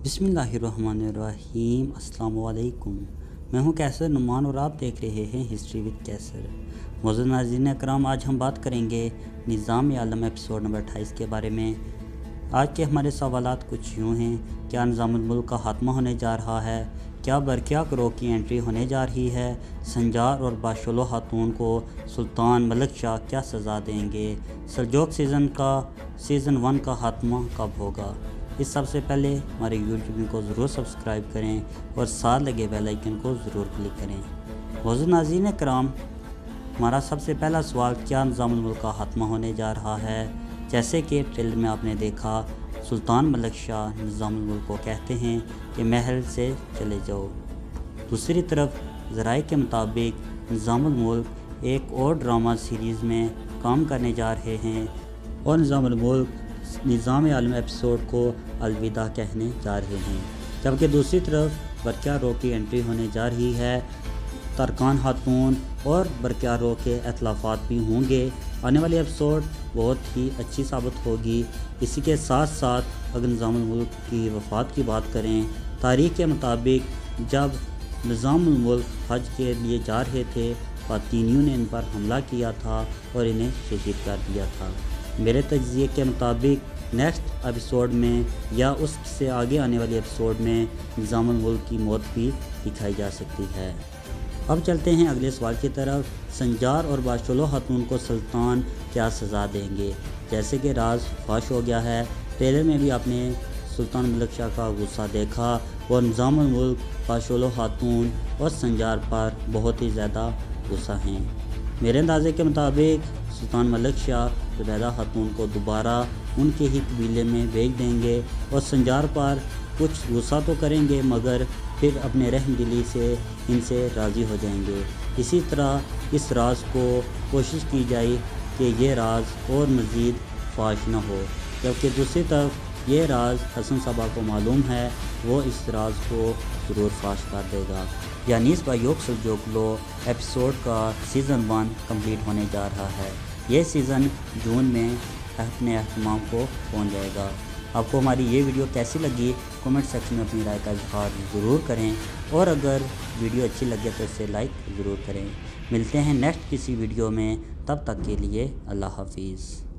बिस्मिल्लाहिर्रहमानिर्रहीम। अस्सलाम वालेकुम। मैं हूं कैसर नुमान और आप देख रहे हैं हिस्ट्री विद कैसर। मौजूद नाज़रीन अकराम, आज हम बात करेंगे निज़ाम आलम एपिसोड नंबर 28 के बारे में। आज के हमारे सवालात कुछ यूँ हैं: क्या निज़ामुल मुल्क का खात्मा होने जा रहा है? क्या बरकिया करो की एंट्री होने जा रही है? संजार और बादशाह खातून को सुल्तान मलिक शाह क्या सज़ा देंगे? सल्जूक सीज़न 1 का खात्मा कब होगा? इस सबसे पहले हमारे यूट्यूब को ज़रूर सब्सक्राइब करें और साथ लगे बेल आइकन को ज़रूर क्लिक करें। मौजूद नाज़रीन कराम, हमारा सबसे पहला सवाल, क्या निज़ामुल मुल्क का खात्मा होने जा रहा है? जैसे कि ट्रेलर में आपने देखा, सुल्तान मलिक शाह निज़ामुल मुल्क को कहते हैं कि महल से चले जाओ। दूसरी तरफ ज़राए के मुताबिक निज़ामुल मुल्क एक और ड्रामा सीरीज़ में काम करने जा रहे हैं और निज़ामुल मुल्क निज़ाम आलम एपिसोड को अलविदा कहने जा रहे हैं। जबकि दूसरी तरफ बरकिया रो की एंट्री होने जा रही है। तरकान खातून और बरकिया रो के इख्तिलाफ़ात भी होंगे। आने वाली एपिसोड बहुत ही अच्छी साबित होगी। इसी के साथ साथ अगर निज़ामुल मुल्क की वफ़ात की बात करें, तारीख़ के मुताबिक जब निज़ामुल मुल्क हज के लिए जा रहे थे, फातिनियों ने इन पर हमला किया था और इन्हें शहीद कर दिया था। मेरे तज्ज़िये के मुताबिक नेक्स्ट एपिसोड में या उससे आगे आने वाली एपिसोड में निज़ामुल मुल्क की मौत भी दिखाई जा सकती है। अब चलते हैं अगले सवाल की तरफ। संजार और बादशाह खातून को सुल्तान क्या सज़ा देंगे? जैसे कि राज फाश हो गया है, ट्रेलर में भी आपने सुल्तान मलिक शाह का गुस्सा देखा और निज़ामुल मुल्क बादशाह खातून और संजार पर बहुत ही ज़्यादा गुस्सा हैं। मेरे अंदाज़े के मुताबिक सुल्तान मलिक शाह ज़ुबैदा खातून को दोबारा उनके ही कबीले में भेज देंगे और संजार पर कुछ गुस्सा तो करेंगे, मगर फिर अपने रहम दिली से इनसे राज़ी हो जाएंगे। इसी तरह इस राज को कोशिश की जाए कि ये राज और मज़ीद फाश न हो। जबकि दूसरी तरफ ये राज हसन साहबा को मालूम है, वो इस राज को ज़रूर फाश कर देगा। यानी इस बायोक सल्जूक लो एपिसोड का सीज़न 1 कंप्लीट होने जा रहा है। ये सीज़न जून में अपने अहतमाम को पहुंच जाएगा। आपको हमारी ये वीडियो कैसी लगी, कमेंट सेक्शन में अपनी राय का इज़हार ज़रूर करें और अगर वीडियो अच्छी लगे तो इसे लाइक ज़रूर करें। मिलते हैं नेक्स्ट किसी वीडियो में, तब तक के लिए अल्लाह हाफिज़।